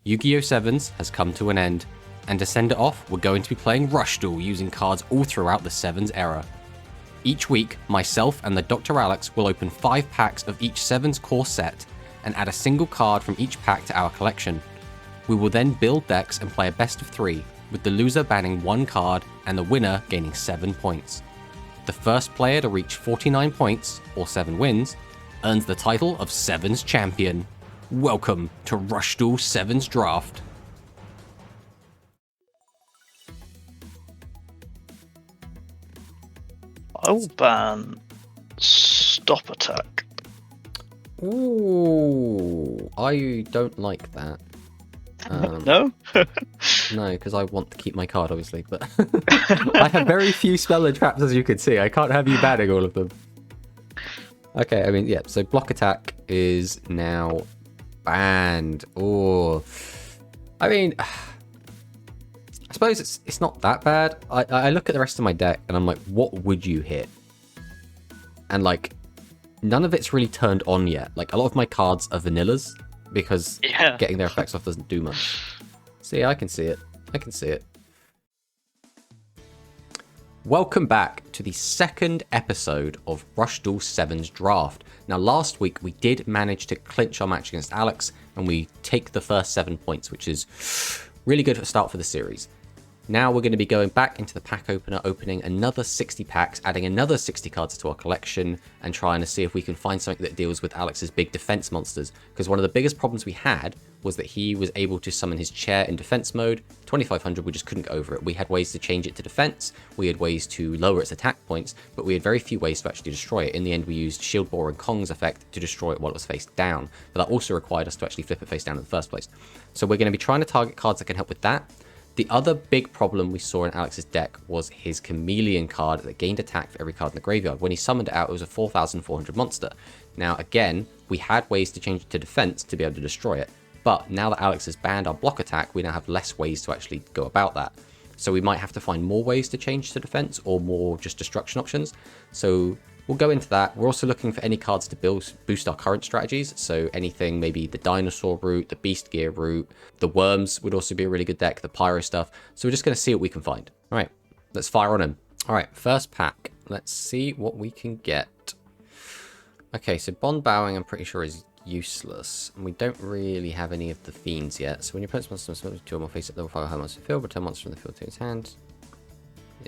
Yu-Gi-Oh! Sevens has come to an end, and to send it off, we're going to be playing Rush Duel using cards all throughout the Sevens era. Each week, myself and the TheDrAlex will open 5 packs of each Sevens core set and add a single card from each pack to our collection. We will then build decks and play a best of 3, with the loser banning 1 card and the winner gaining 7 points. The first player to reach 49 points, or 7 wins, earns the title of Sevens Champion. Welcome to Rush Duel Sevens Draft. I will ban Stop Attack. Ooh, I don't like that. No? No, because I want to keep my card, obviously, but I have very few spell and traps, as you can see. I can't have you banning all of them. Okay, I mean, yeah, so block attack is now banned. Oh, I mean, I suppose it's not that bad. I look at the rest of my deck and I'm like, what would you hit? And like, none of it's really turned on yet. Like, a lot of my cards are vanillas because getting their effects off doesn't do much. See, I can see it. I can see it. Welcome back to the second episode of Rush Duel Sevens Draft. Now, last week we did manage to clinch our match against Alex, and we take the first 7 points, which is really good for a start for the series. Now we're going to be going back into the pack opener, opening another 60 packs, adding another 60 cards to our collection, and trying to see if we can find something that deals with Alex's big defense monsters. Because one of the biggest problems we had was that he was able to summon his chair in defense mode. 2500, we just couldn't go over it. We had ways to change it to defense, we had ways to lower its attack points, but we had very few ways to actually destroy it. In the end, we used Shield Borer and Kong's effect to destroy it while it was face down, but that also required us to actually flip it face down in the first place. So we're going to be trying to target cards that can help with that. The other big problem we saw in Alex's deck was his Chameleon card that gained attack for every card in the graveyard. When he summoned it out, it was a 4,400 monster. Now, again, we had ways to change it to defense to be able to destroy it, but now that Alex has banned our block attack, we now have less ways to actually go about that. So we might have to find more ways to change to defense or more just destruction options. So we'll go into that. We're also looking for any cards to boost our current strategies. So anything, maybe the Dinosaur route, the Beast Gear route, the Worms would also be a really good deck, the Pyro stuff. So we're just going to see what we can find. All right, let's fire on him. All right, first pack. Let's see what we can get. Okay, so Bond Bowing I'm pretty sure is useless. And we don't really have any of the Fiends yet. So when your opponent's monster summons 2 or more face up level 5 high monster field, return monster from the field to his hand.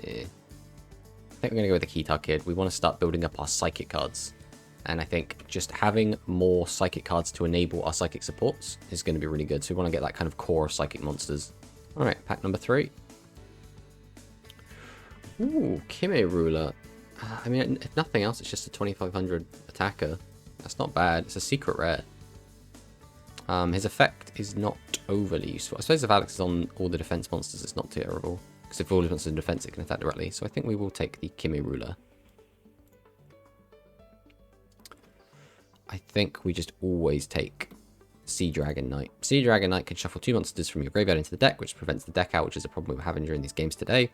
Yeah. I think we're going to go with the Keytar Kid. We want to start building up our Psychic cards. And I think just having more Psychic cards to enable our Psychic supports is going to be really good. So we want to get that kind of core of Psychic monsters. Alright, pack number 3. Ooh, Kime Ruler. I mean, if nothing else, it's just a 2500 attacker. That's not bad. It's a secret rare. His effect is not overly useful. I suppose if Alex is on all the defense monsters, it's not terrible. Because if all his monsters in defense, it can attack directly. So I think we will take the Kime Ruler. I think we just always take Sea Dragon Knight. Sea Dragon Knight can shuffle 2 monsters from your graveyard into the deck, which prevents the deck out, which is a problem we were having during these games today.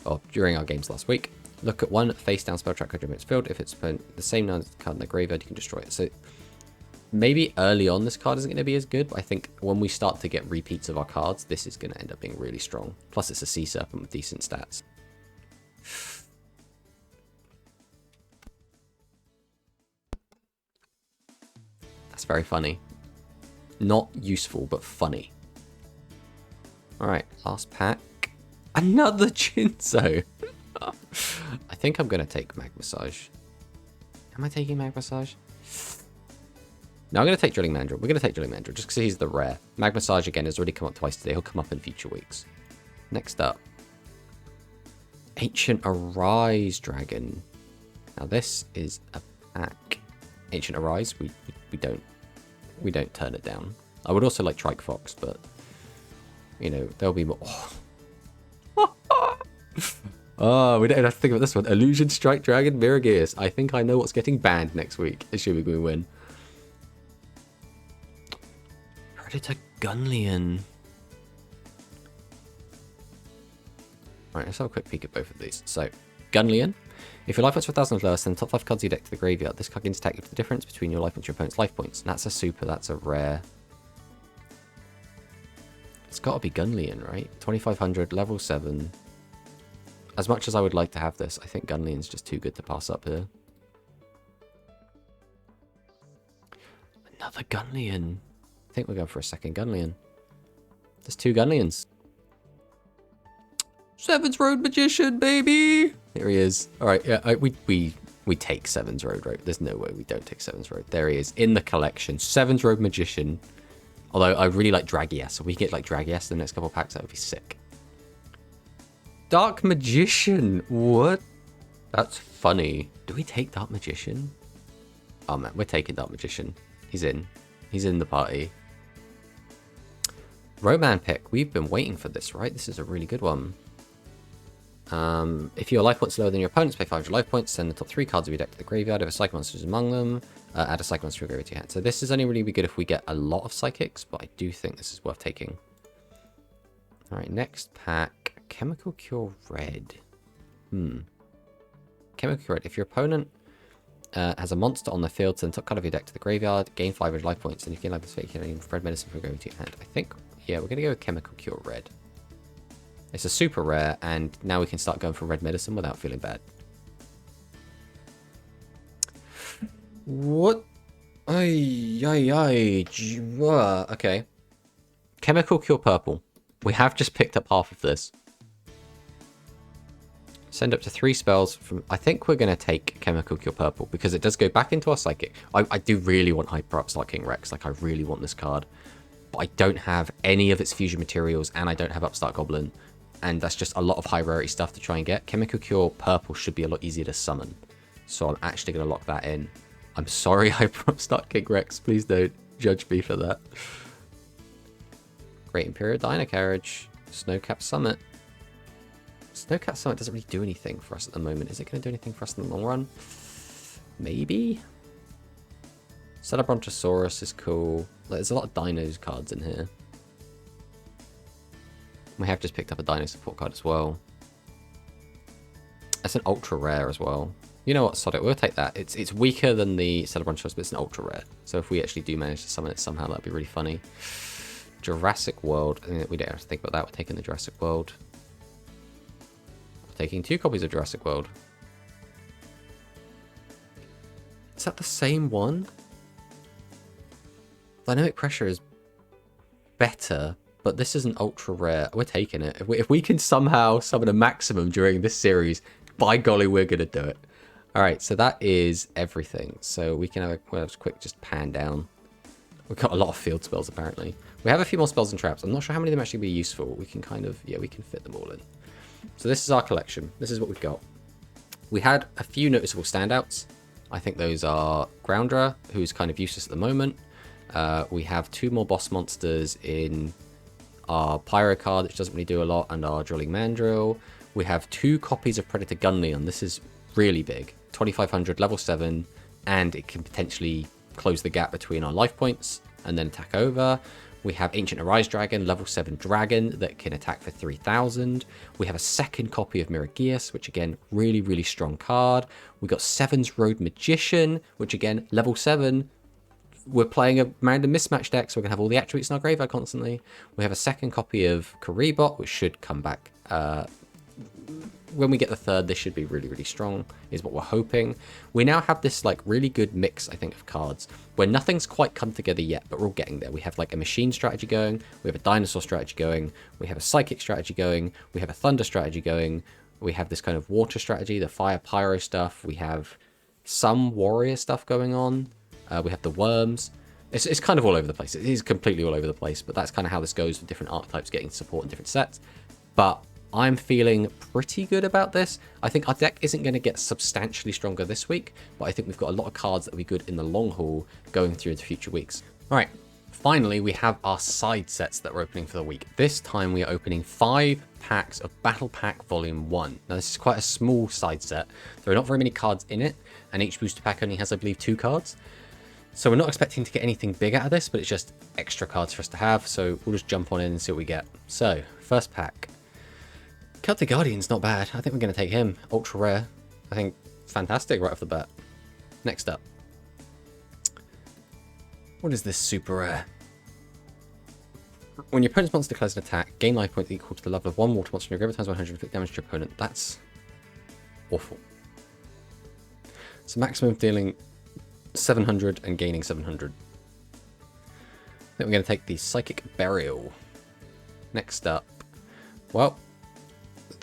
Or during our games last week. Look at 1 face down spell track card in its field. If it's the same card in the graveyard, you can destroy it. So maybe early on this card isn't going to be as good, but I think when we start to get repeats of our cards, this is going to end up being really strong. Plus it's a Sea Serpent with decent stats. That's very funny. Not useful, but funny. Alright, last pack. Another Jinzo! I think I'm going to take Magmassage. Am I taking Magmassage? No, I'm going to take Drilling Mandrill. We're going to take Drilling Mandrill just because he's the rare. Magmassage, again, has already come up twice today. He'll come up in future weeks. Next up. Ancient Arise Dragon. Now, this is a pack. Ancient Arise, we don't turn it down. I would also like Trike Fox, but, you know, there'll be more. Oh, we don't have to think about this one. Illusion Strike Dragon, Mirror Gears. I think I know what's getting banned next week, assuming we win. Predator Gunleon. Alright, let's have a quick peek at both of these. So, Gunleon. If your life points for 1,000 or less, send the top 5 cards of your deck to the graveyard. This card gains attack with the difference between your life points and your opponent's life points. And that's a super, that's a rare. It's got to be Gunleon, right? 2500, level 7. As much as I would like to have this, I think Gunleon's just too good to pass up here. Another Gunleon. I think we're going for a second Gunleon. There's 2 Gunleons. Sevens Road Magician, baby! Here he is. Alright, yeah, we take Sevens Road, right? There's no way we don't take Sevens Road. There he is, in the collection. Sevens Road Magician. Although I really like Dragias, so we get like Dragias in the next couple of packs, that would be sick. Dark Magician, what? That's funny. Do we take Dark Magician? Oh man, we're taking Dark Magician. He's in the party. Roman pick, we've been waiting for this, right? This is a really good one. If your life points lower than your opponent's, pay 500 life points, send the top 3 cards of your deck to the graveyard. If a Psychic Monster is among them, add a Psychic Monster to your graveyard to your hand. So this is only really good if we get a lot of Psychics, but I do think this is worth taking. Alright, next pack. Chemical Cure Red. Chemical Cure Red. If your opponent has a monster on the field, send the top card of your deck to the graveyard, gain 500 life points, and if you gain life points, you can Red Medicine for going to your hand. I think, yeah, we're going to go with Chemical Cure Red. It's a super rare, and now we can start going for Red Medicine without feeling bad. What? Okay. Chemical Cure Purple. We have just picked up half of this. Send up to 3 spells from... I think we're going to take Chemical Cure Purple, because it does go back into our Psychic. I do really want Hyper Upstart King Rex. Like, I really want this card. But I don't have any of its fusion materials, and I don't have Upstart Goblin. And that's just a lot of high rarity stuff to try and get. Chemical Cure Purple should be a lot easier to summon. So I'm actually going to lock that in. I'm sorry, Hyper Upstart King Rex. Please don't judge me for that. Great Imperial Dino Carriage. Snowcap Summit. Snowcap Summit doesn't really do anything for us at the moment. Is it going to do anything for us in the long run? Maybe? Celebrontosaurus is cool. There's a lot of Dinos cards in here. We have just picked up a Dino Support card as well. That's an ultra rare as well. You know what, sod it, we'll take that. It's weaker than the Celebrontosaurus, but it's an ultra rare. So if we actually do manage to summon it somehow, that'd be really funny. Jurassic World. I think we don't have to think about that. We're taking the Jurassic World. We're taking 2 copies of Jurassic World. Is that the same one? Dynamic Pressure is better, but this is an ultra rare. We're taking it. If we can somehow summon a maximum during this series, by golly, we're going to do it. All right, so that is everything. So we can have a quick just pan down. We've got a lot of field spells, apparently. We have a few more spells and traps. I'm not sure how many of them actually be useful. We can kind of, yeah, we can fit them all in. So this is our collection. This is what we've got. We had a few noticeable standouts. I think those are Groundra, who's kind of useless at the moment. We have 2 more boss monsters in our Pyro card, which doesn't really do a lot, and our Drilling Mandrill. We have 2 copies of Predator Gunleon. This is really big. 2500, level 7, and it can potentially close the gap between our life points and then attack over. We have Ancient Arise Dragon, level 7 dragon that can attack for 3000. We have a second copy of Miragius, which again, really, really strong card. We got Sevens Road Magician, which again, level 7. We're playing a random mismatch deck, so we're going to have all the attributes in our graveyard constantly. We have a second copy of Karibot, which should come back. When we get the third, this should be really, really strong, is what we're hoping. We now have this like really good mix, I think, of cards, where nothing's quite come together yet, but we're all getting there. We have like a machine strategy going, we have a dinosaur strategy going, we have a psychic strategy going, we have a thunder strategy going, we have this kind of water strategy, the fire pyro stuff, we have some warrior stuff going on. We have the worms. It's kind of all over the place. It is completely all over the place, but that's kind of how this goes with different archetypes getting support in different sets. But I'm feeling pretty good about this. I think our deck isn't going to get substantially stronger this week, but I think we've got a lot of cards that will be good in the long haul going through into future weeks. All right, finally, we have our side sets that we're opening for the week. This time we are opening 5 packs of Battle Pack Volume 1. Now, this is quite a small side set. There are not very many cards in it, and each booster pack only has, I believe, 2 cards. So we're not expecting to get anything big out of this, but it's just extra cards for us to have. So we'll just jump on in and see what we get. So, first pack. Celtic Guardian's not bad. I think we're going to take him. Ultra rare. I think fantastic right off the bat. Next up. What is this super rare? When your opponent's monster declares an attack, gain life points equal to the level of one water monster in your graveyard times 100 inflict damage to your opponent. That's awful. So maximum dealing 700 and gaining 700. Then we're going to take the Psychic Burial. Next up, well,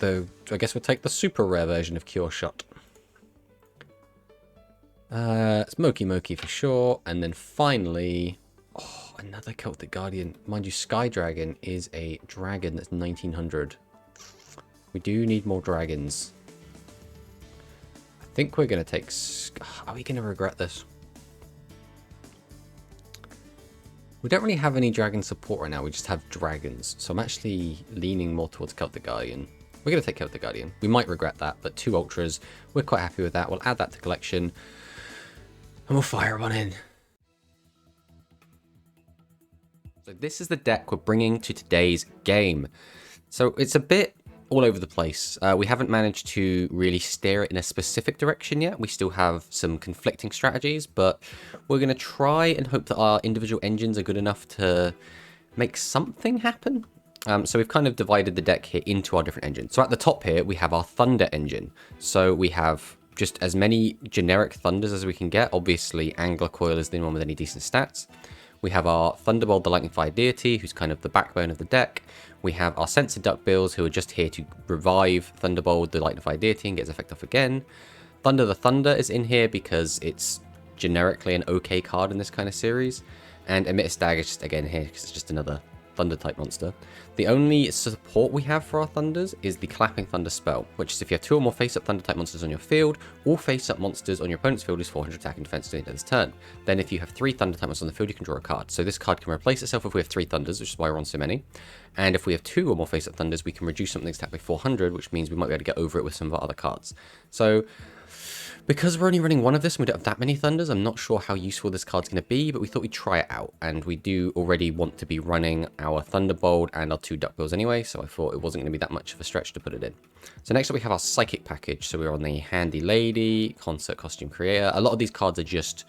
I guess we'll take the super rare version of Cure Shot. It's Moki for sure, and then finally, oh, another Celtic Guardian. Mind you, Sky Dragon is a dragon that's 1900. We do need more dragons. I think we're going to take... Are we going to regret this? We don't really have any dragon support right now, we just have dragons. So I'm actually leaning more towards Celtic Guardian. We're going to take Celtic Guardian. We might regret that, but 2 Ultras, we're quite happy with that. We'll add that to collection, and we'll fire one in. So this is the deck we're bringing to today's game. So it's a bit all over the place. We haven't managed to really steer it in a specific direction yet. We still have some conflicting strategies, but we're going to try and hope that our individual engines are good enough to make something happen. So we've kind of divided the deck here into our different engines. So at the top here, we have our Thunder engine. So we have just as many generic Thunders as we can get. Obviously, Angler Coil is the one with any decent stats. We have our Thunderbolt, the Lightning Fire Deity, who's kind of the backbone of the deck. We have our Censored Duckbills, who are just here to revive Thunderbolt, the Lightning Fire Deity, and get its effect off again. Thunder the Thunder is in here because it's generically an okay card in this kind of series. And Emitter Stag is just again here because it's just another Thunder type monster. The only support we have for our Thunders is the Clapping Thunder spell, which is if you have 2 or more face-up Thunder type monsters on your field, all face-up monsters on your opponent's field is 400 attack and defense to the end of this turn. Then if you have 3 Thunder type monsters on the field, you can draw a card. So this card can replace itself if we have 3 Thunders, which is why we're on so many. And if we have 2 or more face-up Thunders, we can reduce something's attack by 400, which means we might be able to get over it with some of our other cards. So because we're only running one of this and we don't have that many Thunders, I'm not sure how useful this card's going to be, but we thought we'd try it out. And we do already want to be running our Thunderbolt and our 2 Duckbills anyway, so I thought it wasn't going to be that much of a stretch to put it in. So next up we have our Psychic package. So we're on the Handy Lady, Concert Costume Creator. A lot of these cards are just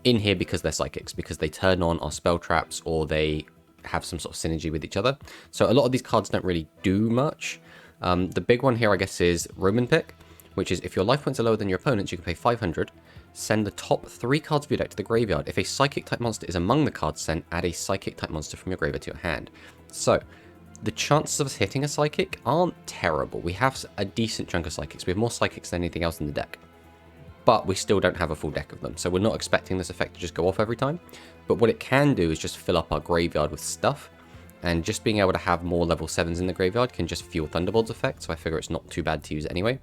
in here because they're Psychics, because they turn on our spell traps or they have some sort of synergy with each other. So a lot of these cards don't really do much. The big one here, I guess, is Roman Pick, which is if your life points are lower than your opponent's, you can pay 500, send the top 3 cards of your deck to the graveyard. If a Psychic type monster is among the cards sent, add a Psychic type monster from your graveyard to your hand. So the chances of us hitting a Psychic aren't terrible. We have a decent chunk of Psychics. We have more Psychics than anything else in the deck, but we still don't have a full deck of them. So we're not expecting this effect to just go off every time. But what it can do is just fill up our graveyard with stuff. And just being able to have more level 7s in the graveyard can just fuel Thunderbolt's effect. So I figure it's not too bad to use it anyway.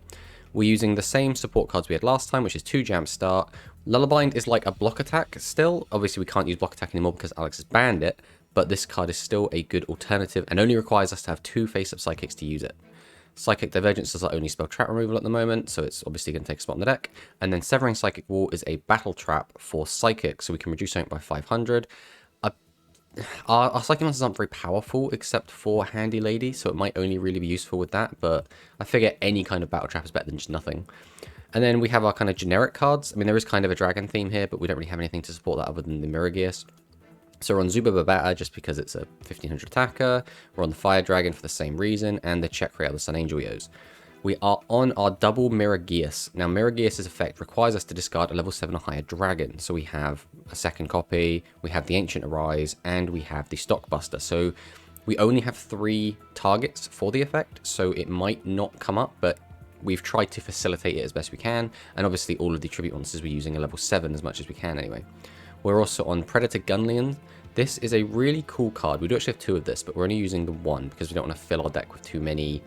We're using the same support cards we had last time, which is 2 Jam Start. Lullabind is like a block attack still. Obviously, we can't use block attack anymore because Alex has banned it, but this card is still a good alternative and only requires us to have 2 face-up Psychics to use it. Psychic Divergence does our only spell trap removal at the moment, so it's obviously going to take a spot in the deck. And then Severing Psychic Wall is a battle trap for Psychic, so we can reduce something by 500. Our Psychic monsters aren't very powerful except for Handy Lady, so it might only really be useful with that, but I figure any kind of battle trap is better than just nothing. And then we have our kind of generic cards. I mean, there is kind of a dragon theme here, but we don't really have anything to support that other than the Mirror Gears. So we're on Zuba Babata just because it's a 1500 attacker, we're on the Fire Dragon for the same reason, and the Check Rail, the Sun Angel Yos. We are on our double Mirror Gears. Now, Mirror Gears' effect requires us to discard a level 7 or higher dragon. So we have a second copy, we have the Ancient Arise, and we have the Stockbuster. So we only have 3 targets for the effect, so it might not come up, but we've tried to facilitate it as best we can. And obviously all of the tribute monsters we're using a level 7 as much as we can anyway. We're also on Predator Gunleon. This is a really cool card. We do actually have 2 of this, but we're only using the 1 because we don't want to fill our deck with too many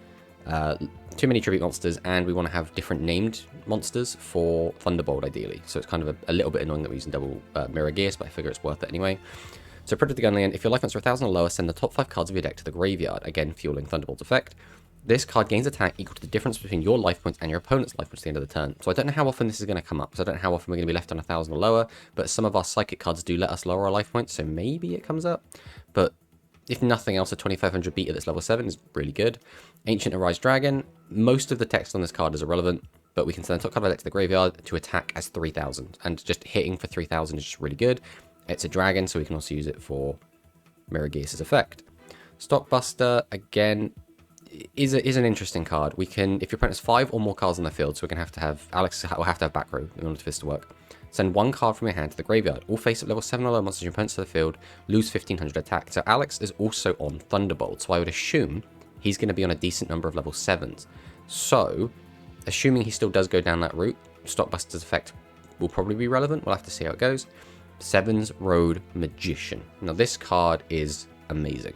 tribute monsters, and we want to have different named monsters for Thunderbolt ideally. So it's kind of a little bit annoying that we're using double Mirror Gears, but I figure it's worth it anyway. So Predator Gunleon, if your life points are 1000 or lower, send the top 5 cards of your deck to the graveyard, again fueling Thunderbolt's effect. This card gains attack equal to the difference between your life points and your opponent's life points at the end of the turn. So I don't know how often this is going to come up, so I don't know how often we're going to be left on 1000 or lower, but some of our Psychic cards do let us lower our life points, so maybe it comes up. But if nothing else, a 2500 beta that's level 7 is really good. Ancient Arise Dragon, most of the text on this card is irrelevant, but we can send the top card of our deck to the graveyard to attack as 3000, and just hitting for 3000 is just really good. It's a dragon, so we can also use it for Mirror Gears' effect. Stockbuster, again, is an interesting card. We can, if your opponent has 5 or more cards on their field, so we're going to have Alex will have to have back row in order for this to work. Send 1 card from your hand to the graveyard. All face-up level 7 or lower monsters your opponent's to the field lose 1500 attack. So Alex is also on Thunderbolt, so I would assume he's going to be on a decent number of level 7s. So, assuming he still does go down that route, Stockbuster's effect will probably be relevant. We'll have to see how it goes. Sevens Road Magician. Now this card is amazing.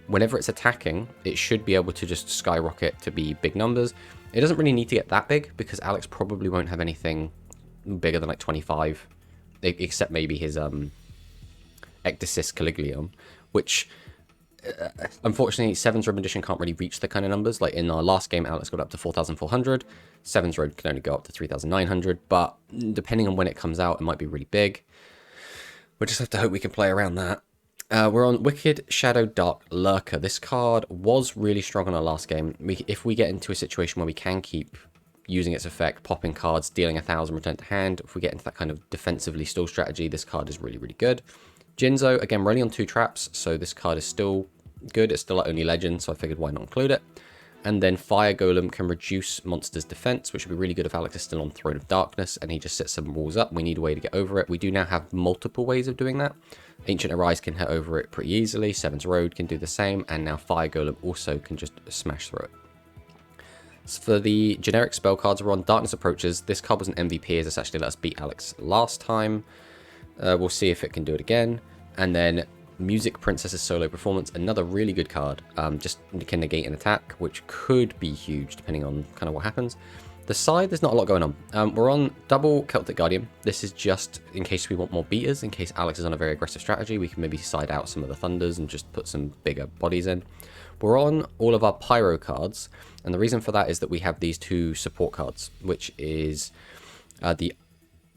Whenever it's attacking, it should be able to just skyrocket to be big numbers. It doesn't really need to get that big because Alex probably won't have anything bigger than like 25, except maybe his Ecdysis Caliglion, which unfortunately Sevens Road Magician can't really reach the kind of numbers. Like in our last game, Alex got up to 4,400. Sevens Road can only go up to 3,900, but depending on when it comes out, it might be really big. We'll just have to hope we can play around that. We're on Wicked Shadow Dark Lurker. This card was really strong on our last game. If we get into a situation where we can keep using its effect, popping cards, dealing 1,000 return to hand, if we get into that kind of defensively stall strategy, this card is really, really good. Jinzo, again, we're only on 2 traps, so this card is still good. It's still only legend, so I figured why not include it. And then Fire Golem can reduce monsters' defense, which would be really good if Alex is still on Throne of Darkness and he just sets some walls up. We need a way to get over it. We do now have multiple ways of doing that. Ancient Arise can hit over it pretty easily. Sevens Road can do the same. And now Fire Golem also can just smash through it. So for the generic spell cards, we're on Darkness Approaches. This card was an MVP as this actually let us beat Alex last time. We'll see if it can do it again. And then Music Princess's Solo Performance, another really good card. Just can negate an attack, which could be huge depending on kind of what happens. The side, there's not a lot going on. We're on double Celtic Guardian. This is just in case we want more beaters, in case Alex is on a very aggressive strategy. We can maybe side out some of the Thunders and just put some bigger bodies in. We're on all of our Pyro cards, and the reason for that is that we have these 2 support cards, which is the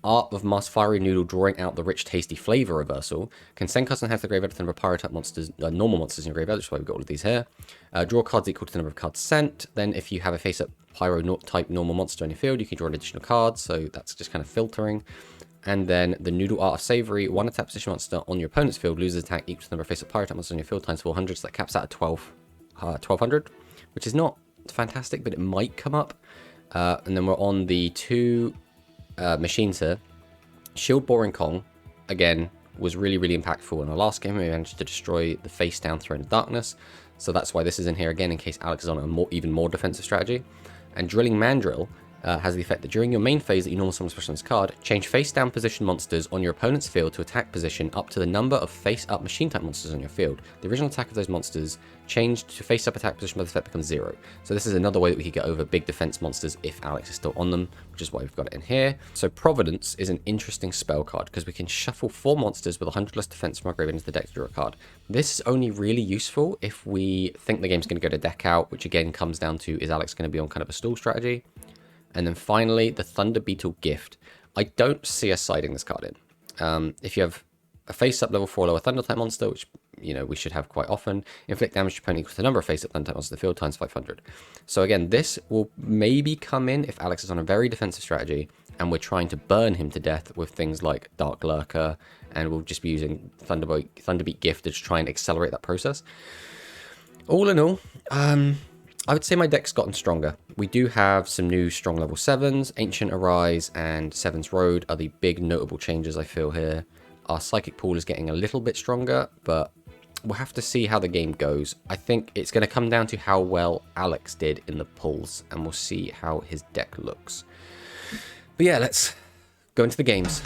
Art of Master Fiery Noodle drawing out the rich, tasty flavor reversal. Can send cards and have the graveyard to the number of pyro type monsters, normal monsters in your graveyard, which is why we've got all of these here. Draw cards equal to the number of cards sent. Then if you have a face-up pyro type normal monster on your field, you can draw an additional card, so that's just kind of filtering. And then the Noodle Art of Savory, 1 attack position monster on your opponent's field loses attack equal to the number of face-up pyro type monsters on your field times 400, so that caps out at 1200, which is not fantastic, but it might come up. And then we're on the 2 machines here. Shield Boring Kong, again, was really, really impactful in our last game. We managed to destroy the face down Throne of Darkness. So that's why this is in here again, in case Alex is on a even more defensive strategy. And Drilling Mandrill has the effect that during your main phase that you normal summon special on this card, change face down position monsters on your opponent's field to attack position up to the number of face up machine type monsters on your field. The original attack of those monsters changed to face up attack position by the effect becomes 0. So this is another way that we could get over big defense monsters if Alex is still on them, which is why we've got it in here. So Providence is an interesting spell card because we can shuffle 4 monsters with 100 less defense from our graveyard into the deck to draw a card. This is only really useful if we think the game's going to go to deck out, which again comes down to, is Alex going to be on kind of a stall strategy? And then finally, the Thunder Beetle Gift. I don't see us siding this card in. If you have a face-up level 4 lower Thunder type monster, which we should have quite often, inflict damage to opponent equal to the number of face-up Thunder type monsters in the field times 500. So again, this will maybe come in if Alex is on a very defensive strategy and we're trying to burn him to death with things like Dark Lurker, and we'll just be using Thunderbeat Gift to try and accelerate that process. All in all, I would say my deck's gotten stronger. We do have some new strong level 7s. Ancient Arise and Sevens Road are the big notable changes I feel here. Our Psychic Pool is getting a little bit stronger, but we'll have to see how the game goes. I think it's going to come down to how well Alex did in the pulls, and we'll see how his deck looks. But yeah, let's go into the games.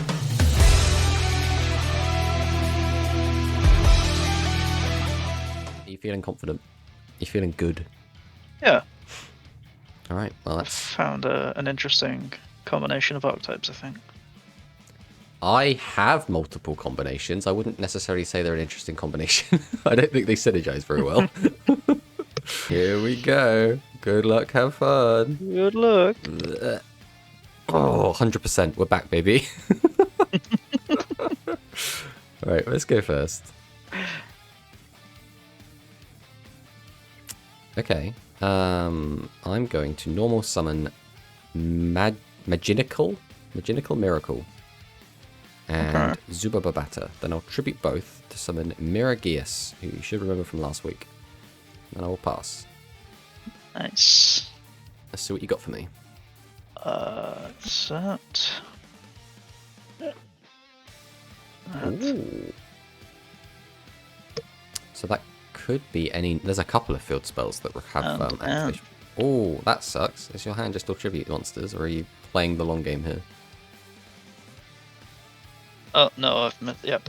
Are you feeling confident? Are you feeling good? Yeah. All right. Well, that's found an interesting combination of archetypes, I think. I have multiple combinations. I wouldn't necessarily say they're an interesting combination. I don't think they synergize very well. Here we go. Good luck. Have fun. Good luck. Oh, 100%. We're back, baby. All right. Let's go first. Okay. I'm going to normal summon Maginical Miracle and Zubababata. Then I'll tribute both to summon Mirageus, who you should remember from last week. and I will pass. Nice. Let's see what you got for me. Set. Ooh. So that could be any... There's a couple of field spells that have activation. Oh, that sucks. Is your hand just all tribute monsters, or are you playing the long game here? Oh, no, I've missed... Yep.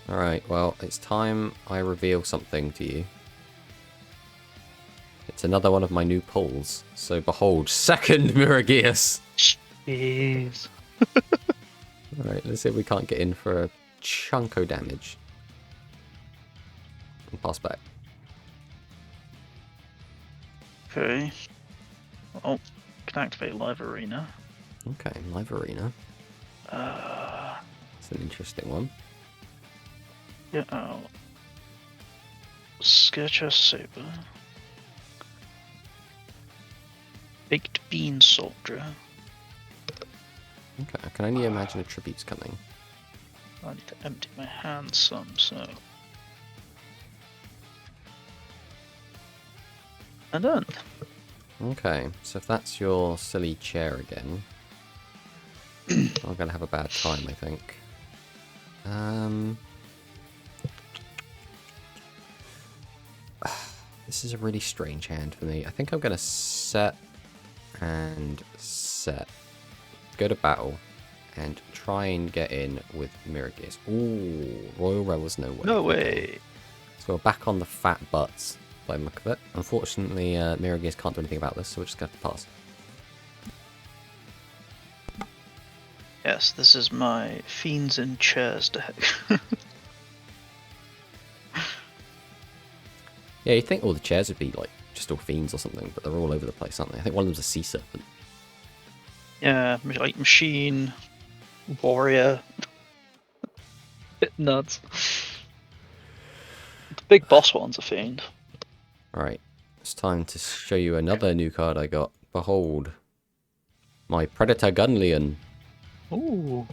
Alright, well, it's time I reveal something to you. It's another one of my new pulls. So behold, second Mirageus! Jeez. Alright, let's see if we can't get in for a chunk of damage. And pass back. Okay. Oh, can activate Live Arena. Okay, Live Arena. It's an interesting one. Yeah, oh. Sketcher Saber. Baked Bean Soldier. Okay, I can only imagine a tribute's coming. I need to empty my hand some, so... And done. Okay, so if that's your silly chair again, I'm gonna have a bad time, I think. This is a really strange hand for me. I think I'm gonna set and set. Go to battle and try and get in with Mirageus. Ooh, Royal Rebels, no way. No way. So we're back on the fat butts by the look of it. Unfortunately, Mirageus can't do anything about this, so we're just gonna have to pass. Yes, this is my Fiends in Chairs deck. Yeah, you'd think all the chairs would be like just all fiends or something, but they're all over the place, aren't they? I think one of them's a sea serpent. Yeah, like Machine, Warrior. Bit nuts. The big boss one's a Fiend. Alright, it's time to show you another new card I got. Behold, my Predator Gunleon. Ooh.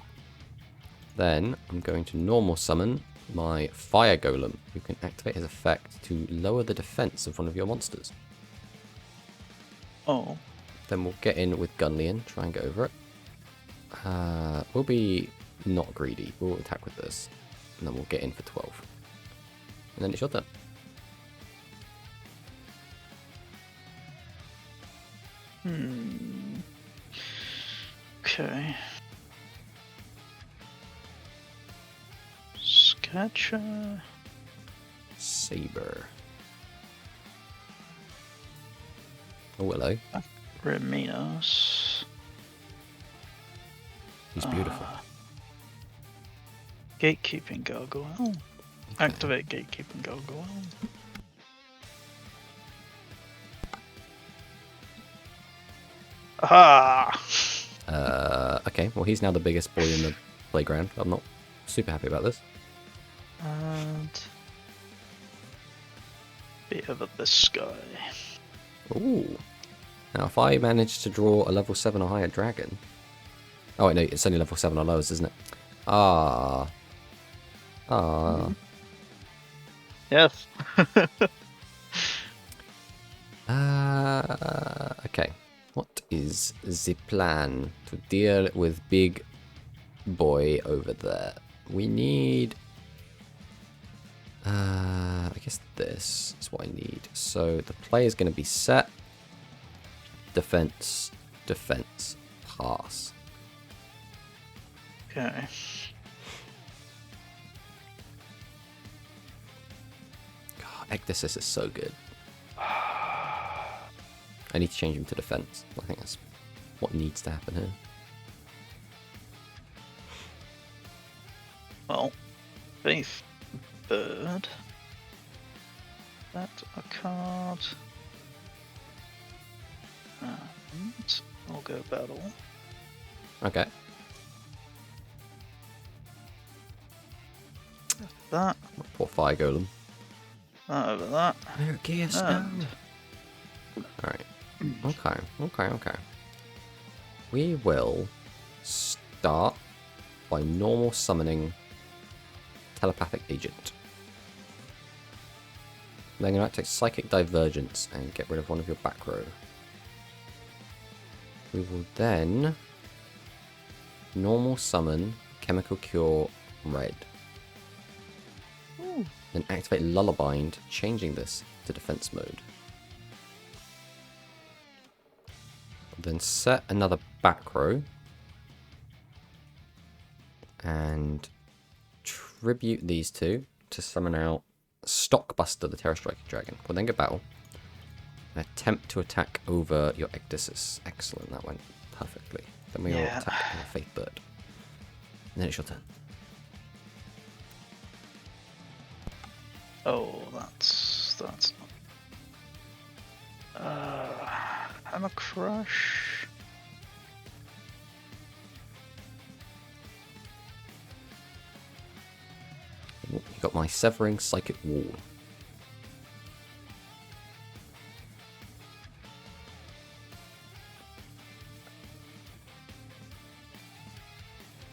Then I'm going to normal summon my Fire Golem, who can activate his effect to lower the defense of one of your monsters. Oh. Then we'll get in with Gunleon, try and get over it. We'll be not greedy, we'll attack with this. And then we'll get in for 12. And then it's your turn. Okay. Sketcher. Saber. Oh, hello. Reminos. He's beautiful. Gatekeeping Gargoyle. Okay. Activate Gatekeeping Gargoyle. Aha! Okay, well he's now the biggest boy in the playground. I'm not super happy about this. And bit of this guy. Ooh. Now if I manage to draw a level 7 or higher dragon... Oh wait, no, it's only level 7 or lowest, isn't it? Ah. Ah. Yes. Okay. What is the plan to deal with big boy over there? We need... I guess this is what I need. So the play is going to be set, defense, defense, pass. Okay. God, Ecdysis is so good. I need to change him to defense. I think that's what needs to happen here. Well, Faith Bird. That's a card. And I'll go battle. Okay. That. Poor Fire Golem. That over that. Mirageus, And Alright. Okay, okay, okay. We will start by normal summoning Telepathic Agent. Then you're going to take Psychic Divergence and get rid of one of your back row. We will then normal summon Chemical Cure Red. Ooh. Then activate Lullabind, changing this to defense mode. Then set another back row and tribute these two to summon out Stockbuster, the Terror Striking Dragon. We'll then go battle. Attempt to attack over your Ecdysis. Excellent, that went perfectly. Then we will attack your Faith Bird. And then it's your turn. Oh, that's not. I'm a crush. You got my Severing Psychic Wall.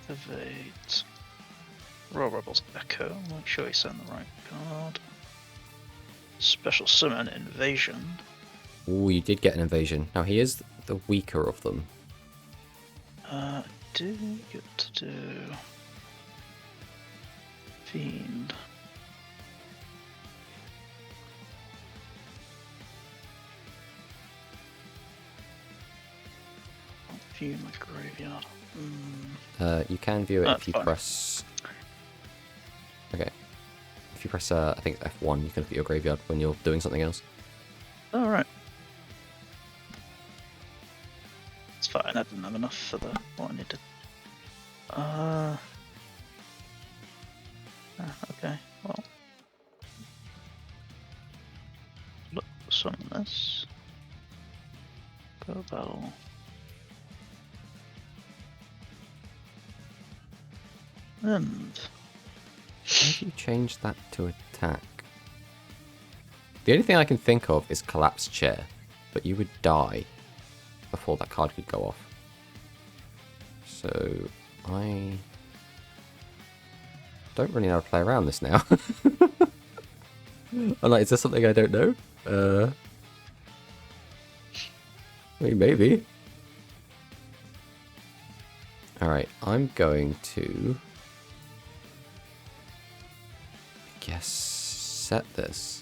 Evade. Royal Rebels Echo. Make sure you send the right card. Special Summon Invasion. Oh, you did get an invasion. Now he is the weaker of them. Do get to do Fiend. View my graveyard. You can view it if you fine. press. Okay. If you press, I think F1, you can look at your graveyard when you're doing something else. All right. It's fine. I didn't have enough for the what I needed. Okay. Well, look, summon this. Go battle. And How do you change that to attack? The only thing I can think of is Collapse Chair, but you would die before that card could go off. So I don't really know how to play around this now. I'm like, is there something I don't know? I mean, maybe. Alright, I'm going to... I guess set this,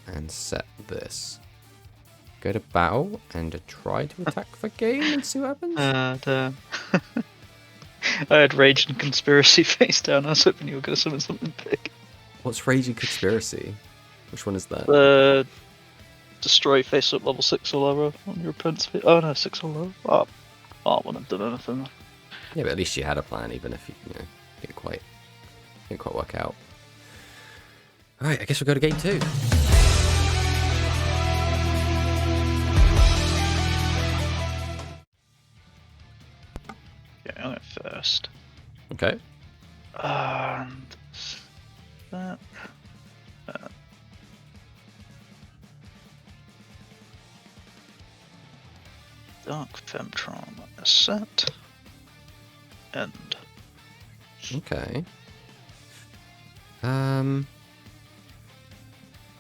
and set this. Go to battle and try to attack for game and see what happens. damn. I had Rage and Conspiracy face down. I was hoping you were going to summon something big. What's Raging Conspiracy? Which one is The that? destroy face up level 6 or lower on your opponent's face. Oh no, 6 or lower. Oh, I wouldn't have done anything. Yeah, but at least you had a plan, even if you didn't quite work out. Alright, I guess we'll go to game 2. Okay, I'll go first. Okay. And that. Dark Femtron set. End. Okay.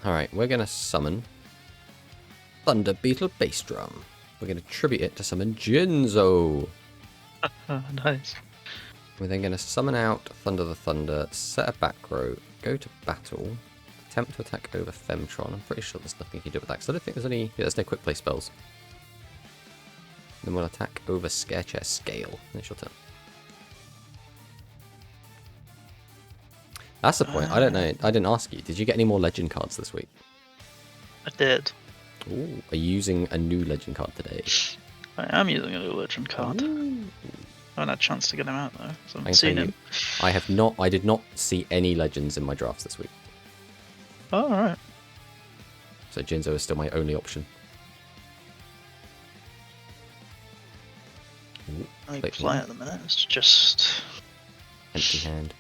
Alright, we're gonna summon Thunder Beetle Bass Drum. We're gonna tribute it to summon Jinzo. Nice. We're then gonna summon out Thunder the Thunder, set a back row, go to battle, attempt to attack over Femtron. I'm pretty sure there's nothing you can do with that, because I don't think there's any. There's no quick play spells. Then we'll attack over Scare Chair Scale. It's your turn. That's the point. I don't know. I didn't ask you. Did you get any more legend cards this week? I did. Ooh, are you using a new legend card today? I am using a new legend card. Ooh. I haven't had a chance to get him out though, so I I can haven't seen tell him. you, I have not. I did not see any legends in my drafts this week. Oh, alright. So Jinzo is still my only option. Ooh, I play play at the minute. It's just empty hand.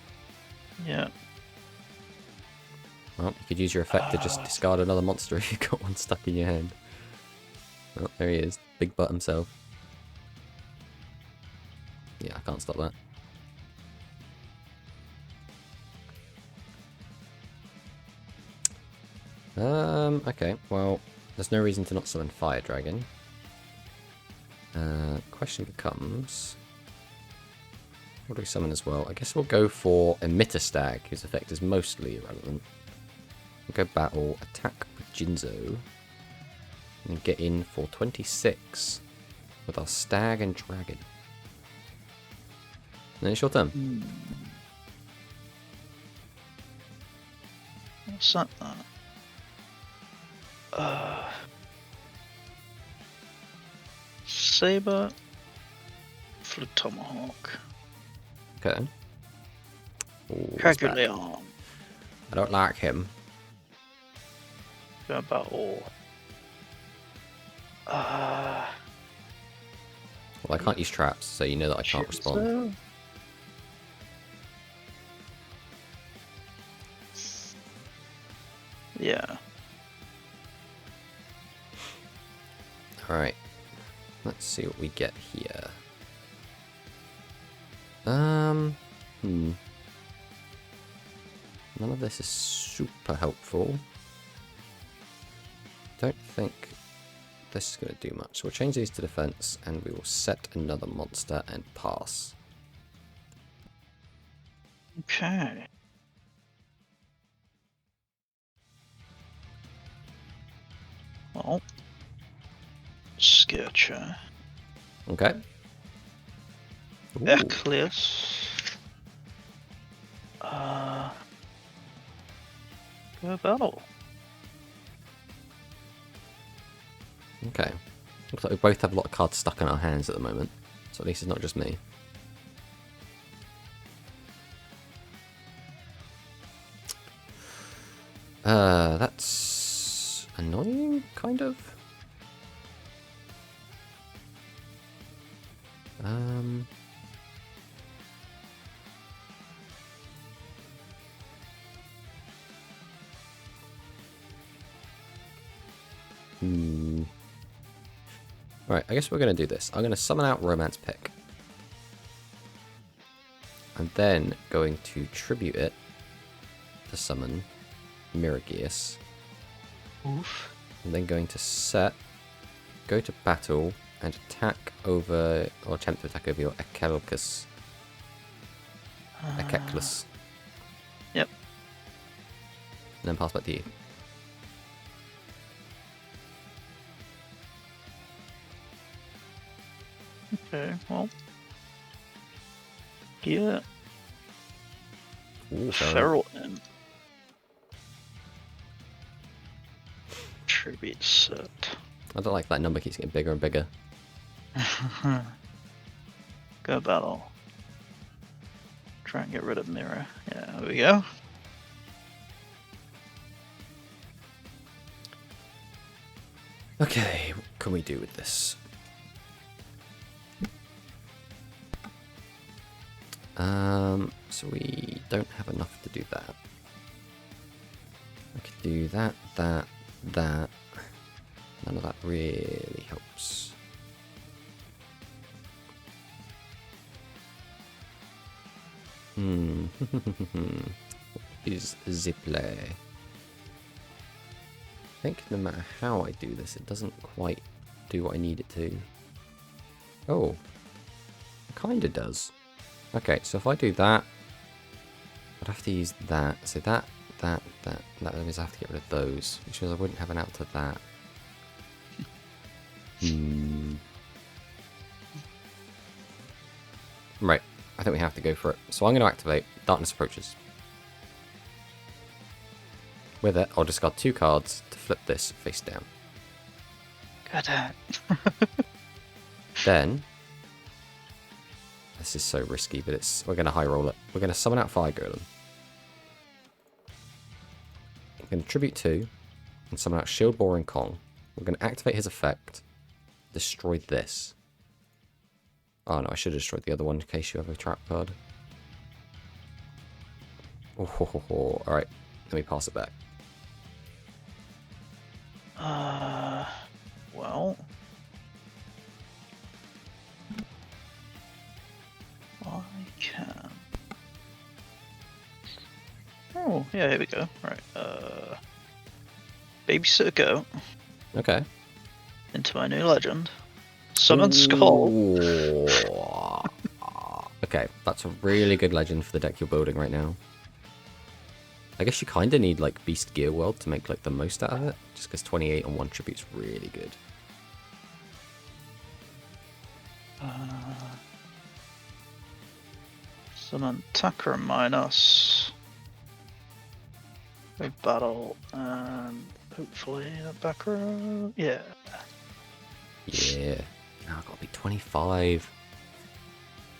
yeah. Well, you could use your effect to just discard another monster if you've got one stuck in your hand. Oh, there he is. Big butt himself. Yeah, I can't stop that. Okay, well, there's no reason to not summon Fire Dragon. Question becomes, what do we summon as well? I guess we'll go for Emitter Stag, whose effect is mostly irrelevant. We'll go battle, attack with Jinzo, and get in for 26 with our Stag and Dragon. Then it's your turn. What's that? Saber, Flip Tomahawk, Okay. Ooh, that's bad. Caguleon, I don't like him. go battle. Well, I can't use traps, so you know that I can't respond. Yeah. Alright. Let's see what we get here. None of this is super helpful. Don't think this is going to do much. So we'll change these to defense, and we will set another monster and pass. Okay. Well, Skircher, Okay. Ooh. Eclius, go battle. Okay. Looks like we both have a lot of cards stuck in our hands at the moment. So at least it's not just me. That's annoying, kind of. Right, I guess we're going to do this. I'm going to summon out Romance Pick. I'm then going to tribute it to summon Mirageus. Oof. I'm then going to set, go to battle, and attack over, or attempt to attack over your Ekelkus. Ekeklus. Yep. And then pass back to you. Okay, well. Yeah. Ooh, Feral Imp. Tribute set. I don't like that number keeps getting bigger and bigger. Go battle. Try and get rid of Mirror. Yeah, there we go. Okay, what can we do with this? So we don't have enough to do that. I could do that, that. None of that really helps. Is the play? I think no matter how I do this, it doesn't quite do what I need it to. Oh, it kind of does. Okay, so if I do that, I'd have to use that. So that means I have to get rid of those, which means I wouldn't have an out to that. Right, I think we have to go for it. So I'm going to activate Darkness Approaches. With it, I'll discard 2 cards to flip this face down. God damn. Then, this is so risky, but we're going to high roll it. We're going to summon out Fire Golem. We're going to tribute 2 and summon out Shield Boar and Kong. We're going to activate his effect, destroy this. Oh no, I should have destroyed the other one in case you have a trap card. Oh, alright, let me pass it back. Well. I can. Oh, yeah, here we go. Right, Babysitter Goat Okay. into my new legend. Summon Skull. Okay, that's a really good legend for the deck you're building right now. I guess you kind of need like Beast Gear World to make like the most out of it, just because 28 on 1 tribute's really good. Summon Takra minus. We battle and hopefully a back row. Yeah. Yeah. Now I've got to be 25.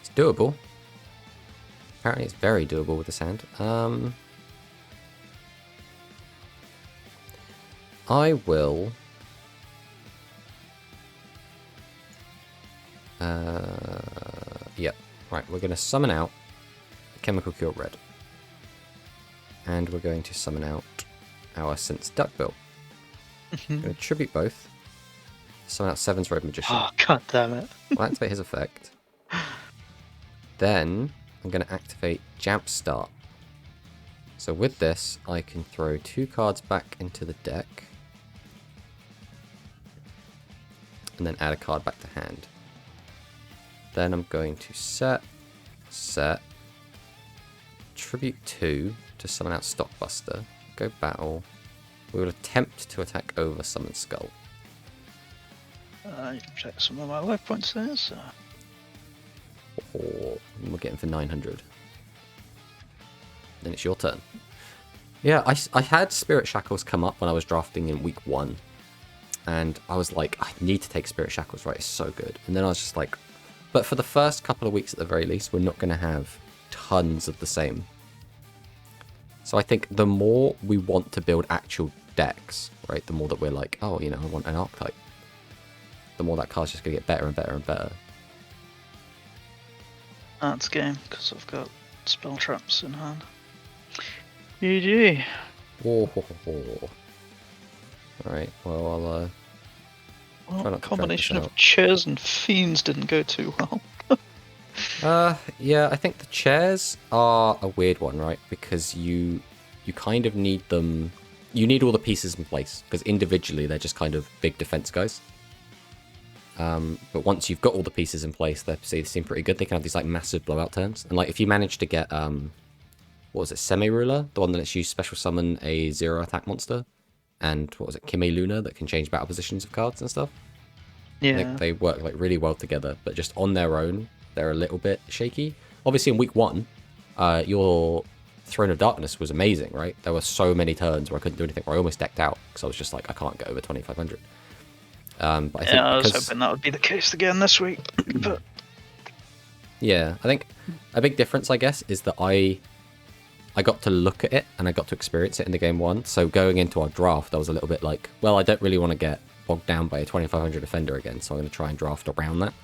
It's doable. Apparently it's very doable with this hand. I will... Yep. Right, we're going to summon out Chemical Cure Red. And we're going to summon out our Sense Duckbill. I'm going to tribute both. Summon out Sevens Road Magician. Oh, god damn it. I'll activate his effect. Then I'm going to activate Jump Start. So with this, I can throw 2 cards back into the deck. And then add a card back to hand. Then I'm going to set, tribute 2 to summon out Stockbuster, go battle. We will attempt to attack over Summon Skull. You can check some of my life points there, so... Or we're getting for 900. Then it's your turn. Yeah, I had Spirit Shackles come up when I was drafting in week 1. And I was like, I need to take Spirit Shackles, right? It's so good. And then I was just like, but for the first couple of weeks at the very least, we're not going to have tons of the same. So I think the more we want to build actual decks, right? The more that we're like, oh, you know, I want an archetype. The more that card's just going to get better and better and better. That's game, because I've got spell traps in hand. GG. Oh. Alright, well, I'll Well, combination of chairs and fiends didn't go too well. Yeah, I think the chairs are a weird one, right? Because you kind of need them... You need all the pieces in place, because individually they're just kind of big defense guys. But once you've got all the pieces in place, they seem pretty good. They can have these like massive blowout turns. And like if you manage to get, what was it, Semi-Ruler? The one that lets you special summon a 0 attack monster. And what was it, Kime Luna, that can change battle positions of cards and stuff. Yeah. They work like really well together, but just on their own, they're a little bit shaky. Obviously, in week 1, your Throne of Darkness was amazing, right? There were so many turns where I couldn't do anything, where I almost decked out because I was just like, I can't get over 2,500. But I think I was hoping that would be the case again this week. But yeah, I think a big difference, I guess, is that I got to look at it and I got to experience it in the game 1. So going into our draft, I was a little bit like, well, I don't really want to get bogged down by a 2,500 defender again, so I'm going to try and draft around that.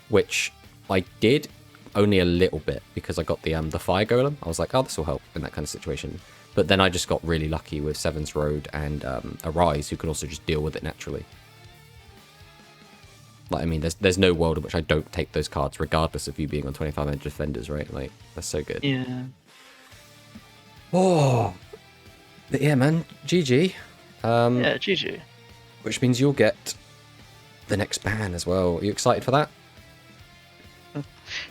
Which I did only a little bit because I got the Fire Golem. I was like, oh, this will help in that kind of situation. But then I just got really lucky with Sevens Road and Arise, who can also just deal with it naturally. Like, I mean, there's no world in which I don't take those cards, regardless of you being on 2,500 defenders, right? Like, that's so good. yeah. Oh, but yeah, man, GG. Yeah, GG. Which means you'll get the next ban as well. Are you excited for that?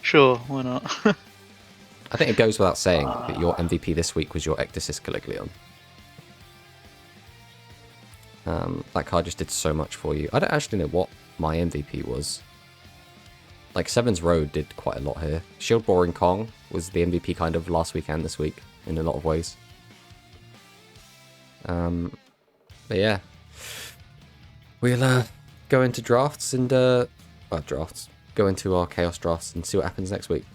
Sure, why not? I think it goes without saying that your MVP this week was your Ecdysis Caliglion. That card just did so much for you. I don't actually know what my MVP was. Like, Sevens Road did quite a lot here. Shield Boring Kong was the MVP kind of last week and this week, in a lot of ways. But yeah. We'll go into drafts and... go into our Chaos drafts and see what happens next week.